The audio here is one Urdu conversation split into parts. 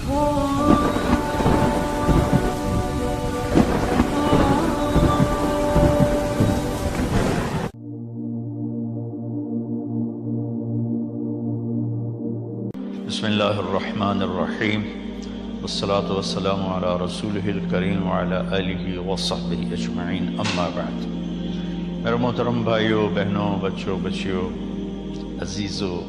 بسم اللہ الرحمن الرحیم والصلاة والسلام علی رسولہ الکریم وعلی آلہ وصحبہ اجمعین، اما بعد۔ میرے محترم بھائیوں، بہنوں، بچوں، بچیوں، عزیزوں،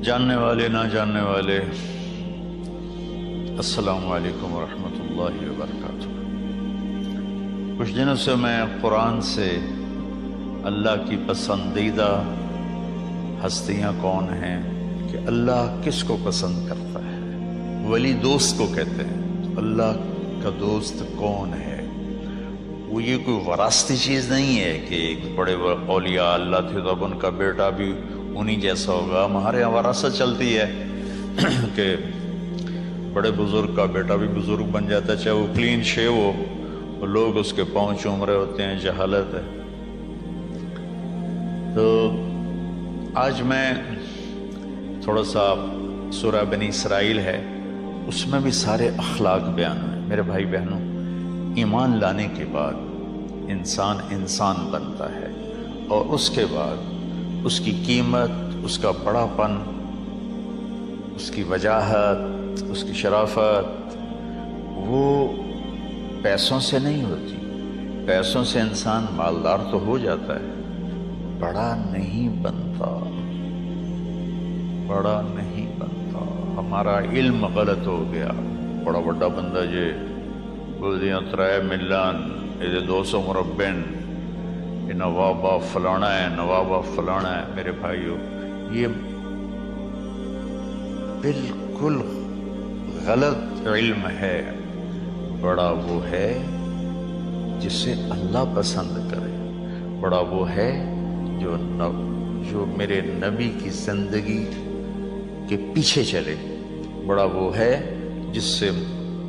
جاننے والے، نہ جاننے والے، السلام علیکم ورحمۃ اللہ وبرکاتہ۔ کچھ دنوں سے میں قرآن سے اللہ کی پسندیدہ ہستیاں کون ہیں، کہ اللہ کس کو پسند کرتا ہے، ولی دوست کو کہتے ہیں۔ اللہ کا دوست کون ہے؟ وہ یہ کوئی وراثتی چیز نہیں ہے کہ ایک بڑے اولیاء اللہ تھے تو اب ان کا بیٹا بھی انہی جیسا ہوگا۔ ہمارے یہاں وراثت چلتی ہے کہ بڑے بزرگ کا بیٹا بھی بزرگ بن جاتا ہے، چاہے وہ کلین شیو ہو، وہ لوگ اس کے پاؤں چوم رہے ہوتے ہیں، جہالت ہے۔ تو آج میں تھوڑا سا سورہ بنی اسرائیل ہے، اس میں بھی سارے اخلاق بیان ہیں۔ میرے بھائی بہنوں، ایمان لانے کے بعد انسان بنتا ہے، اور اس کے بعد اس کی قیمت، اس کا بڑا پن، اس کی وجاہت، اس کی شرافت وہ پیسوں سے نہیں ہوتی۔ پیسوں سے انسان مالدار تو ہو جاتا ہے، بڑا نہیں بنتا، بڑا نہیں بنتا۔ ہمارا علم غلط ہو گیا۔ بڑا بڑا بندہ جے بولدیاں 3 ملان یہ 200 مربع، یہ نوابہ فلانا ہے، نوابہ فلانا ہے۔ میرے بھائیوں، یہ بالکل غلط علم ہے۔ بڑا وہ ہے جسے اللہ پسند کرے، بڑا وہ ہے جو میرے نبی کی زندگی کے پیچھے چلے، بڑا وہ ہے جس سے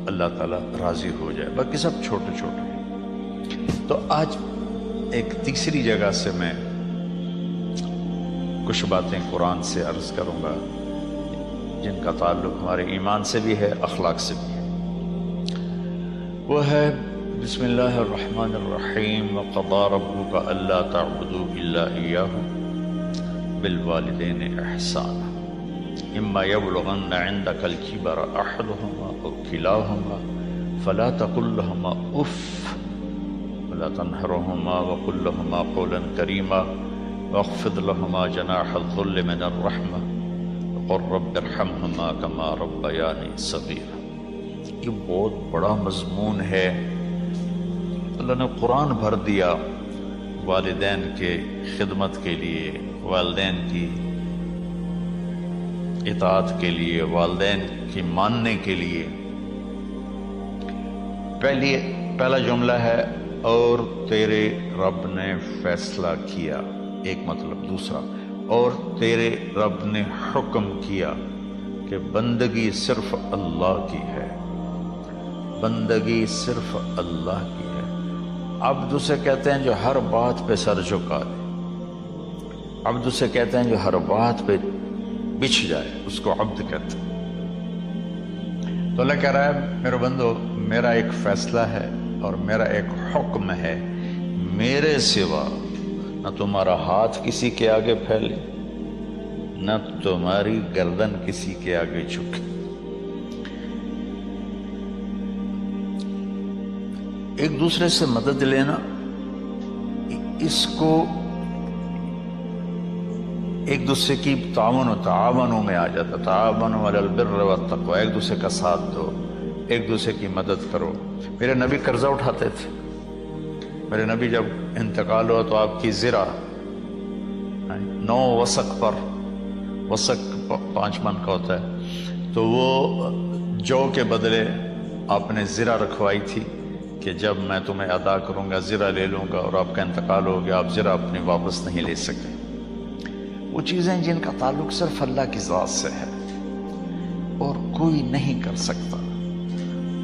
اللہ تعالیٰ راضی ہو جائے۔ باقی سب چھوٹے چھوٹے ہیں۔ تو آج ایک تیسری جگہ سے میں کچھ باتیں قرآن سے عرض کروں گا، جن کا تعلق ہمارے ایمان سے بھی ہے، اخلاق سے بھی ہے۔ وہ ہے بسم اللہ الرحمن الرحیم، وَقَضَىٰ رَبُّكَ أَلَّا تَعْبُدُوا إِلَّا إِيَّاهُ بِالْوَالِدَيْنِ إِحْسَانًا إِمَّا يَبْلُغَنَّ عِندَكَ الْكِبَرَ أَحَدُهُمَا أَوْ كِلَاهُمَا فَلَا تَقُل لَّهُمَا أُفٍّ وَلَا تَنْهَرْهُمَا وَقُل لَّهُمَا قَوْلًا كَرِيمًا وَاخْفِضْ لَهُمَا جَنَاحَ الذُّلِّ مِنَ الرَّحْمَةِ وَقُل رَّبِّ ارْحَمْهُمَا كَمَا رَبَّيَانِي صَغِيرًا۔ یہ بہت بڑا مضمون ہے۔ اللہ نے قرآن بھر دیا والدین کے خدمت کے لیے، والدین کی اطاعت کے لیے، والدین کی ماننے کے لیے۔ پہلا جملہ ہے اور تیرے رب نے فیصلہ کیا، ایک مطلب۔ دوسرا، اور تیرے رب نے حکم کیا کہ بندگی صرف اللہ کی ہے، بندگی صرف اللہ کی ہے۔ عبد اسے کہتے ہیں جو ہر بات پہ سر جھکا دے، عبد اسے کہتے ہیں جو ہر بات پہ بچھ جائے، اس کو عبد کہتے ہیں۔ تو اللہ کہہ رہا ہے میرے بندو، میرا ایک فیصلہ ہے اور میرا ایک حکم ہے، میرے سوا نہ تمہارا ہاتھ کسی کے آگے پھیلے، نہ تمہاری گردن کسی کے آگے جھکے۔ ایک دوسرے سے مدد لینا، اس کو ایک دوسرے کی تعاونوں میں آ جاتا۔ تعاونوا علی البر والتقوی، ایک دوسرے کا ساتھ دو، ایک دوسرے کی مدد کرو۔ میرے نبی قرضہ اٹھاتے تھے۔ میرے نبی جب انتقال ہوا تو آپ کی زرہ 9 وسق پر، وسق 5 من کا ہوتا ہے، تو وہ جو کے بدلے آپ نے زرہ رکھوائی تھی کہ جب میں تمہیں ادا کروں گا زرہ لے لوں گا، اور آپ کا انتقال ہو گیا، آپ زرہ اپنی واپس نہیں لے سکے۔ وہ چیزیں جن کا تعلق صرف اللہ کی ذات سے ہے اور کوئی نہیں کر سکتا،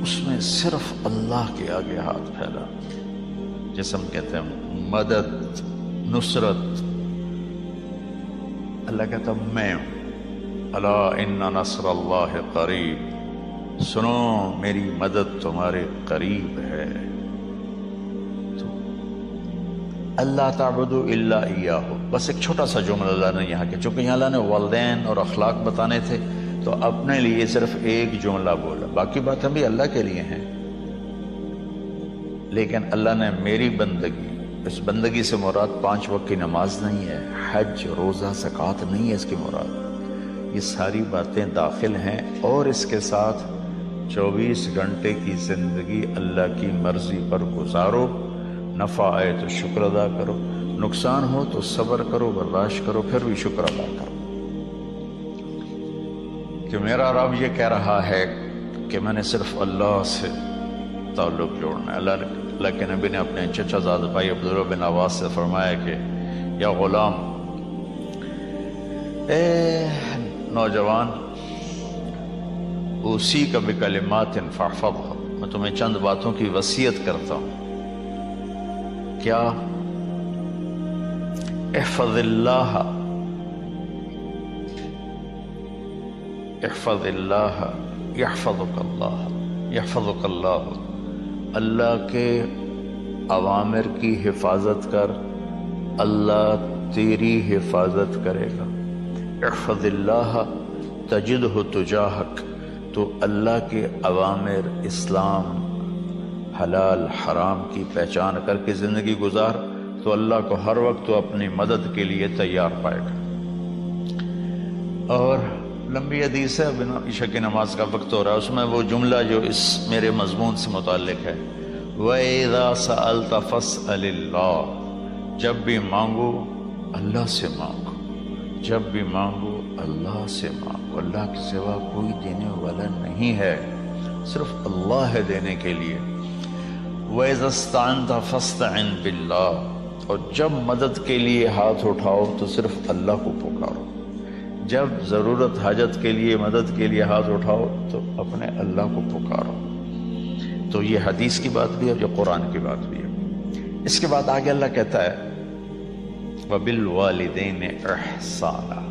اس میں صرف اللہ کے آگے ہاتھ پھیلا، جیسے ہم کہتے ہیں مدد، نصرت۔ اللہ کہتا میں ہوں، الا ان نصر اللہ قریب، سنو میری مدد تمہارے قریب ہے۔ تو اللہ تعبدوا الا ایاہ، بس ایک چھوٹا سا جملہ اللہ نے یہاں کے، چونکہ یہاں اللہ نے والدین اور اخلاق بتانے تھے تو اپنے لیے صرف ایک جملہ بولا، باقی باتیں بھی اللہ کے لیے ہیں، لیکن اللہ نے میری بندگی، اس بندگی سے مراد 5 وقت کی نماز نہیں ہے، حج، روزہ، زکوٰۃ نہیں ہے اس کی مراد، یہ ساری باتیں داخل ہیں، اور اس کے ساتھ 24 گھنٹے کی زندگی اللہ کی مرضی پر گزارو، نفع آئے تو شکر ادا کرو، نقصان ہو تو صبر کرو، برداشت کرو، پھر بھی شکر ادا کرو، کہ میرا رب یہ کہہ رہا ہے کہ میں نے صرف اللہ سے تعلق جوڑنا ہے۔ اللہ کے نبی نے اپنے چچا زاد بھائی عبداللہ بن عباس سے فرمایا کہ یا غلام، اے نوجوان، اوصیک بکلمات فاحفظھا، میں تمہیں چند باتوں کی وصیت کرتا ہوں، کیا؟ احفظ اللہ، احفظ اللہ یحفظک اللہ، یحفظک اللہ، اللہ کے اوامر کی حفاظت کر، اللہ تیری حفاظت کرے گا۔ احفظ اللہ تجدہ تجاہک، تو اللہ کے اوامر، اسلام، حلال حرام کی پہچان کر کے زندگی گزار تو اللہ کو ہر وقت تو اپنی مدد کے لیے تیار پائے گا۔ اور لمبی حدیث ہے، بنا عشاء کی نماز کا وقت ہو رہا ہے، اس میں وہ جملہ جو اس میرے مضمون سے متعلق ہے، وَإِذَا سَأَلْتَ فَاسْأَلِ اللَّهِ، جب بھی مانگو اللہ سے مانگو، جب بھی مانگو اللہ سے مانگو، اللہ کے سوا کوئی دینے والا نہیں ہے، صرف اللہ ہے دینے کے لیے۔ وَإِذَا اسْتَعَنْتَ فَاسْتَعِنْ بِاللَّهِ، اور جب مدد کے لیے ہاتھ اٹھاؤ تو صرف اللہ کو پکارو، جب ضرورت حاجت کے لیے، مدد کے لیے ہاتھ اٹھاؤ تو اپنے اللہ کو پکارو۔ تو یہ حدیث کی بات بھی ہے، جو قرآن کی بات بھی ہے۔ اس کے بعد آگے اللہ کہتا ہے وَبِالْوَالِدَيْنِ إِحْسَانًا،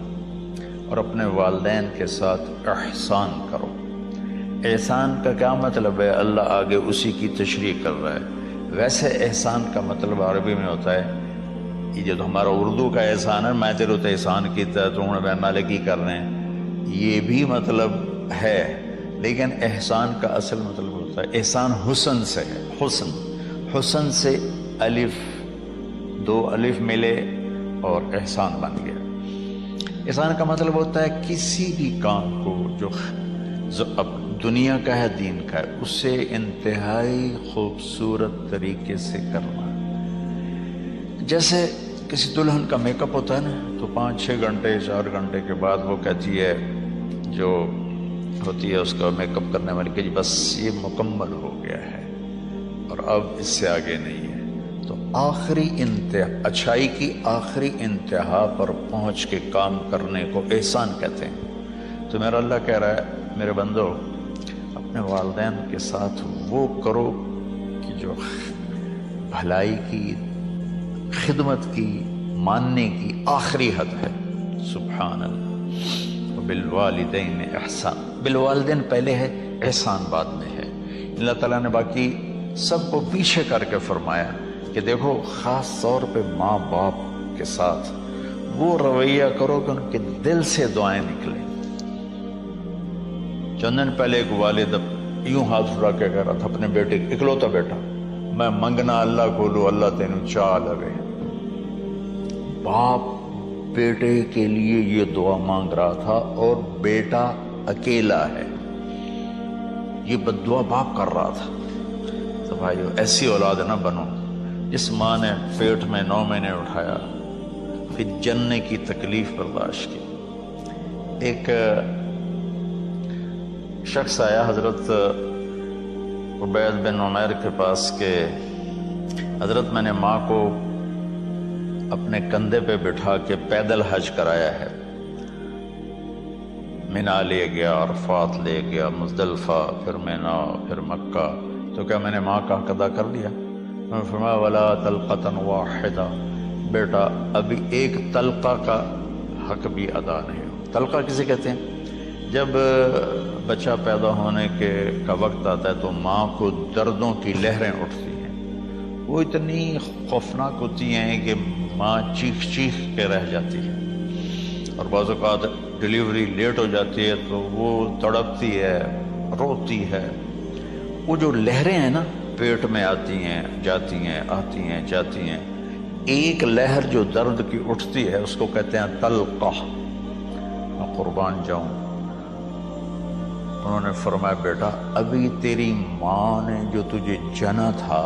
اور اپنے والدین کے ساتھ احسان کرو۔ احسان کا کیا مطلب ہے؟ اللہ آگے اسی کی تشریح کر رہا ہے۔ ویسے احسان کا مطلب عربی میں ہوتا ہے، یہ جو ہمارا اردو کا احسان ہے، میں تیرے تو احسان کیتا ہے، تم نے مالک کی کر رہے ہیں، یہ بھی مطلب ہے، لیکن احسان کا اصل مطلب ہوتا ہے، احسان حسن سے ہے، حسن، حسن سے الف، 2 الف ملے اور احسان بن گیا۔ احسان کا مطلب ہوتا ہے کسی بھی کام کو جو دنیا کا ہے، دین کا ہے، اسے انتہائی خوبصورت طریقے سے کرنا۔ جیسے کسی دلہن کا میک اپ ہوتا ہے نا، تو 5-6 گھنٹے 4 گھنٹے کے بعد وہ کہتی ہے، جو ہوتی ہے اس کا میک اپ کرنے والی، کہ بس یہ مکمل ہو گیا ہے اور اب اس سے آگے نہیں ہے۔ تو آخری اچھائی کی آخری انتہا پر پہنچ کے کام کرنے کو احسان کہتے ہیں۔ تو میرا اللہ کہہ رہا ہے، میرے بندو، اپنے والدین کے ساتھ وہ کرو کہ جو بھلائی کی، خدمت کی، ماننے کی آخری حد ہے۔ سبحان اللہ۔ بالوالدین احسان، بالوالدین پہلے ہے، احسان بعد میں ہے۔ اللہ تعالیٰ نے باقی سب کو پیچھے کر کے فرمایا کہ دیکھو، خاص طور پہ ماں باپ کے ساتھ وہ رویہ کرو کہ ان کے دل سے دعائیں نکلیں۔ چند دن پہلے ایک والد یوں ہاتھ اٹھا کے کہہ رہا تھا اپنے بیٹے، اکلوتا بیٹا، میں منگنا اللہ کو لو، اللہ تینوں چاہ لگے۔ باپ بیٹے کے لیے یہ دعا مانگ رہا تھا، اور بیٹا اکیلا ہے، یہ بد دعا باپ کر رہا تھا۔ تو بھائیو، ایسی اولاد نہ بنو جس ماں نے پیٹ میں 9 مہینے اٹھایا، پھر جننے کی تکلیف برداشت کی۔ ایک شخص آیا حضرت عبید بن عمیر کے پاس کہ حضرت، میں نے ماں کو اپنے کندھے پہ بٹھا کے پیدل حج کرایا ہے، مینا لے گیا، عرفات لے گیا، مزدلفہ، پھر مینا، پھر مکہ، تو کیا میں نے ماں کا حق ادا کر لیا؟ میں نے فرمایا ولا طلقۃ واحدہ، بیٹا ابھی ایک طلقہ کا حق بھی ادا نہیں ہو۔ طلقہ کسے کہتے ہیں؟ جب بچہ پیدا ہونے کا وقت آتا ہے تو ماں کو دردوں کی لہریں اٹھتی ہیں، وہ اتنی خوفناک ہوتی ہیں کہ ماں چیخ چیخ کے رہ جاتی ہے، اور بعض اوقات ڈیلیوری لیٹ ہو جاتی ہے تو وہ تڑپتی ہے، روتی ہے۔ وہ جو لہریں ہیں نا پیٹ میں آتی ہیں جاتی ہیں، آتی ہیں جاتی ہیں، ایک لہر جو درد کی اٹھتی ہے اس کو کہتے ہیں طلقہ۔ میں قربان جاؤں، انہوں نے فرمایا بیٹا ابھی تیری ماں نے جو تجھے جنا تھا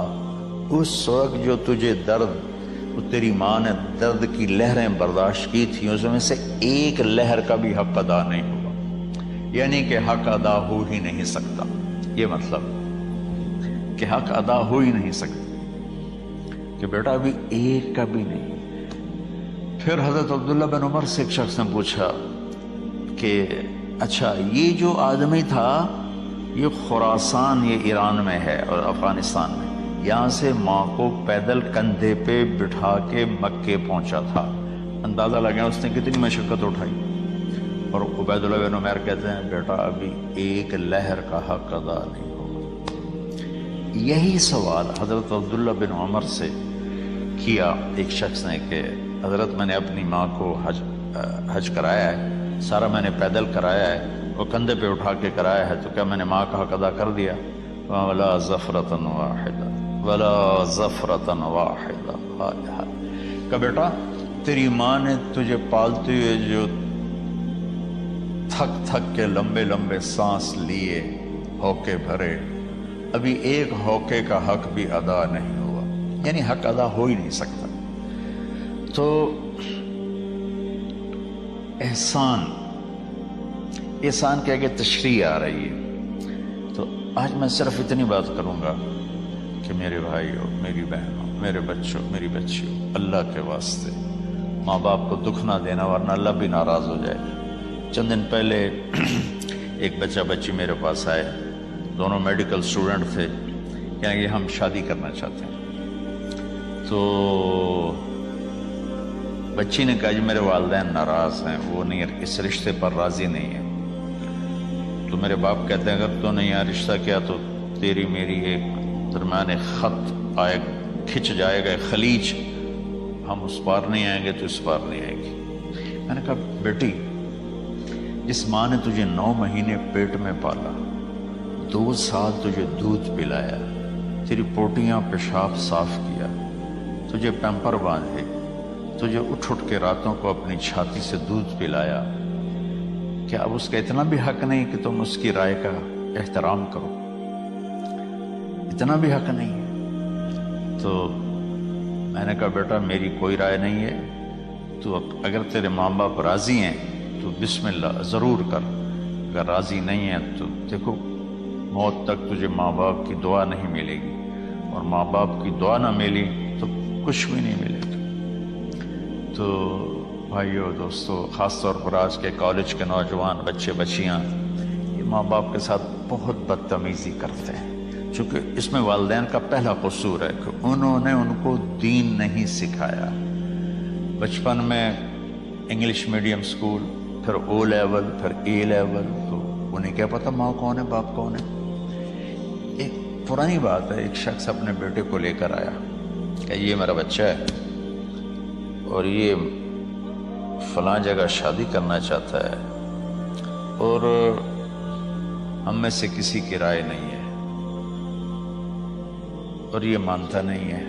اس وقت جو تجھے درد، وہ تیری ماں نے درد کی لہریں برداشت کی تھیں، اس میں سے ایک لہر کا بھی حق ادا نہیں ہوا، یعنی کہ حق ادا ہو ہی نہیں سکتا۔ یہ مطلب کہ حق ادا ہو ہی نہیں سکتا کہ بیٹا ابھی ایک کا بھی نہیں۔ پھر حضرت عبداللہ بن عمر سے ایک شخص نے پوچھا کہ اچھا یہ جو آدمی تھا یہ خراسان، یہ ایران میں ہے اور افغانستان میں، یہاں سے ماں کو پیدل کندھے پہ بٹھا کے مکے پہنچا تھا، اندازہ لگا اس نے کتنی مشقت اٹھائی۔ اور عبید اللہ بن عمر کہتے ہیں بیٹا ابھی ایک لہر کا حق ادا نہیں ہوگا۔ یہی سوال حضرت عبداللہ بن عمر سے کیا ایک شخص نے کہ حضرت میں نے اپنی ماں کو حج کرایا ہے، سارا میں نے پیدل کرایا ہے، وہ کندھے پہ اٹھا کے کرایا ہے، تو کیا میں نے ماں کا حق ادا کر دیا؟ وَلَا زَفْرَةً وَاحِدًا وَلَا زَفْرَةً وَاحِدًا۔ کہ بیٹا تیری ماں نے تجھے پالتے ہوئے جو تھک تھک کے لمبے لمبے سانس لیے، ہوکے بھرے، ابھی ایک ہوکے کا حق بھی ادا نہیں ہوا، یعنی حق ادا ہو ہی نہیں سکتا۔ تو احسان کے آگے تشریح آ رہی ہے۔ تو آج میں صرف اتنی بات کروں گا کہ میرے بھائیوں، میری بہنوں، میرے بچوں، میری بچیوں، اللہ کے واسطے ماں باپ کو دکھ نہ دینا ورنہ اللہ بھی ناراض ہو جائے۔ چند دن پہلے ایک بچہ بچی میرے پاس آئے، دونوں میڈیکل اسٹوڈنٹ تھے، کہیں کہ ہم شادی کرنا چاہتے ہیں۔ تو بچی نے کہا جی میرے والدین ناراض ہیں، وہ نہیں، اس رشتے پر راضی نہیں ہیں۔ تو میرے باپ کہتے ہیں اگر تو نے یہاں رشتہ کیا تو تیری میری ایک درمیان خط آئے، کھچ جائے گا خلیج، ہم اس پار نہیں آئیں گے تو اس پار نہیں آئیں گے۔ میں نے کہا بیٹی جس ماں نے تجھے 9 مہینے پیٹ میں پالا، 2 سال تجھے دودھ پلایا، تیری پوٹیاں پیشاب صاف کیا، تجھے پیمپر باندھے، تجھے اٹھ کے راتوں کو اپنی چھاتی سے دودھ پلایا، کیا اب اس کا اتنا بھی حق نہیں کہ تم اس کی رائے کا احترام کرو؟ اتنا بھی حق نہیں ہے؟ تو میں نے کہا بیٹا میری کوئی رائے نہیں ہے، تو اگر تیرے ماں باپ راضی ہیں تو بسم اللہ ضرور کر، اگر راضی نہیں ہیں تو دیکھو موت تک تجھے ماں باپ کی دعا نہیں ملے گی، اور ماں باپ کی دعا نہ ملی تو کچھ بھی نہیں ملے گا۔ تو بھائیو دوستو، خاص طور پر آج کے کالج کے نوجوان بچے بچیاں یہ ماں باپ کے ساتھ بہت بدتمیزی کرتے ہیں، چونکہ اس میں والدین کا پہلا قصور ہے کہ انہوں نے ان کو دین نہیں سکھایا۔ بچپن میں انگلش میڈیم اسکول، پھر او لیول، پھر اے لیول، تو انہیں کیا پتہ ماں کون ہے باپ کون ہے۔ ایک پرانی بات ہے، ایک شخص اپنے بیٹے کو لے کر آیا کہ یہ میرا بچہ ہے اور یہ فلاں جگہ شادی کرنا چاہتا ہے اور ہم میں سے کسی کی رائے نہیں ہے اور یہ مانتا نہیں ہے،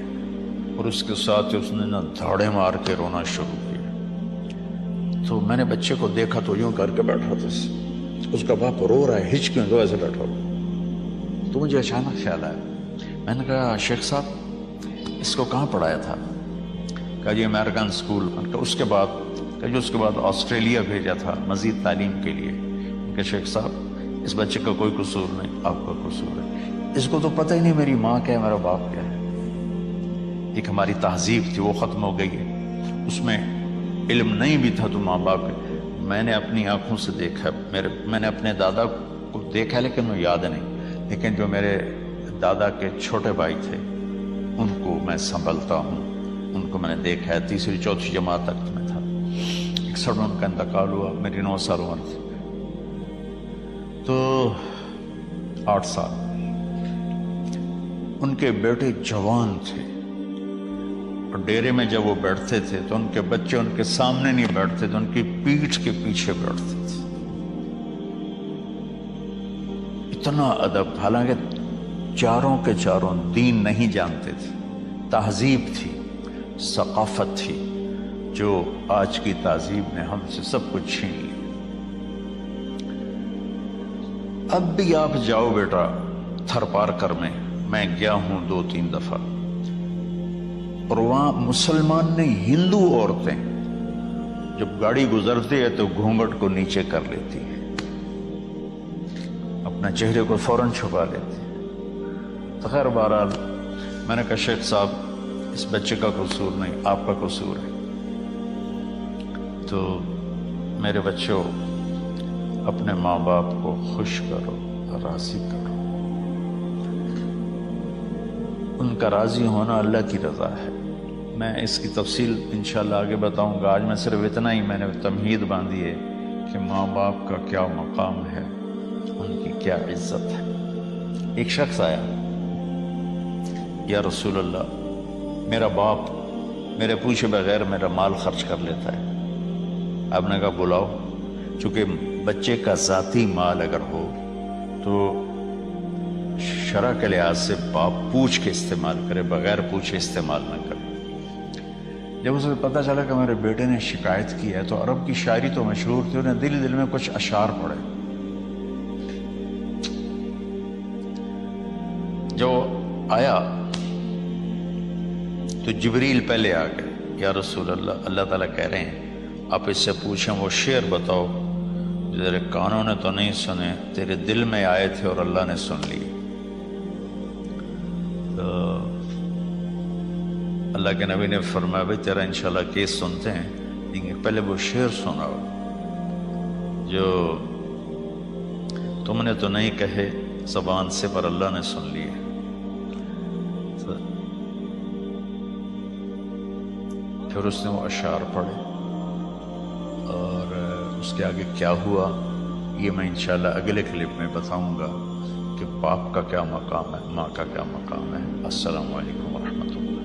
اور اس کے ساتھ اس نے نا دھاڑے مار کے رونا شروع کیا۔ تو میں نے بچے کو دیکھا تو یوں کر کے بیٹھا تھا، اس کا باپ رو رہا ہے، ہچ کیوں تو ایسے بیٹھا ہو۔ تو مجھے اچانک خیال آیا، میں نے کہا شیخ صاحب اس کو کہاں پڑھایا تھا؟ کہا جی امریکن اسکول۔ اس کے بعد آسٹریلیا بھیجا تھا مزید تعلیم کے لیے۔ کہ شیخ صاحب اس بچے کا کوئی قصور نہیں، آپ کا قصور ہے، اس کو تو پتہ ہی نہیں میری ماں کیا ہے میرا باپ کیا ہے۔ ایک ہماری تہذیب تھی وہ ختم ہو گئی ہے، اس میں علم نہیں بھی تھا تو ماں باپ میں نے اپنی آنکھوں سے دیکھا، میں نے اپنے دادا کو دیکھا لیکن وہ یاد نہیں، لیکن جو میرے دادا کے چھوٹے بھائی تھے ان کو میں سنبھلتا ہوں، ان کو میں نے دیکھا ہے، 3ری 4تھی جماعت تک میں تھا۔ 61 میں ان کا انتقال ہوا، میری 9 سال عمر تھی۔ تو 8 سال. ان کے بیٹے جوان تھے اور ڈیرے میں جب وہ بیٹھتے تھے تو ان کے بچے ان کے سامنے نہیں بیٹھتے تھے، ان کی پیٹھ کے پیچھے بیٹھتے تھے. اتنا ادب، حالانکہ چاروں کے چاروں دین نہیں جانتے تھے. تہذیب تھی، ثقافت تھی، جو آج کی تہذیب نے ہم سے سب کچھ چھین لی. اب بھی آپ جاؤ بیٹا تھر پارکر میں گیا ہوں 2-3 دفعہ، اور وہاں مسلمان نہیں ہندو عورتیں جب گاڑی گزرتی ہے تو گھونگھٹ کو نیچے کر لیتی ہے، اپنا چہرے کو فوراً چھپا لیتی ہے. تو خیر بہرحال میں نے کہا شیخ صاحب اس بچے کا قصور نہیں، آپ کا قصور ہے. تو میرے بچوں اپنے ماں باپ کو خوش کرو، راضی کرو. ان کا راضی ہونا اللہ کی رضا ہے. میں اس کی تفصیل انشاءاللہ آگے بتاؤں گا. آج میں صرف اتنا ہی میں نے تمہید باندھی ہے کہ ماں باپ کا کیا مقام ہے، ان کی کیا عزت ہے. ایک شخص آیا، یا رسول اللہ میرا باپ میرے پوچھے بغیر میرا مال خرچ کر لیتا ہے. آپ نے کہا بلاؤ. چونکہ بچے کا ذاتی مال اگر ہو تو شرع کے لحاظ سے باپ پوچھ کے استعمال کرے، بغیر پوچھے استعمال نہ کرے. جب اسے پتہ چلا کہ میرے بیٹے نے شکایت کی ہے تو عرب کی شاعری تو مشہور تھی، انہیں دل دل میں کچھ اشعار پڑے. جو آیا تو جبریل پہلے آ گئے. یا رسول اللہ، اللہ تعالیٰ کہہ رہے ہیں آپ اس سے پوچھیں وہ شعر بتاؤ جو تیرے کانوں نے تو نہیں سنے، تیرے دل میں آئے تھے اور اللہ نے سن لیے. تو اللہ کے نبی نے فرمایا بھائی تیرا انشاءاللہ کیس سنتے ہیں، لیکن پہلے وہ شعر سناؤ جو تم نے تو نہیں کہے زبان سے پر اللہ نے سن لیے. پھر اس نے وہ اشعار پڑھے، اور اس کے آگے کیا ہوا یہ میں انشاءاللہ اگلے کلپ میں بتاؤں گا کہ باپ کا کیا مقام ہے، ماں کا کیا مقام ہے. السلام علیکم ورحمۃ اللہ.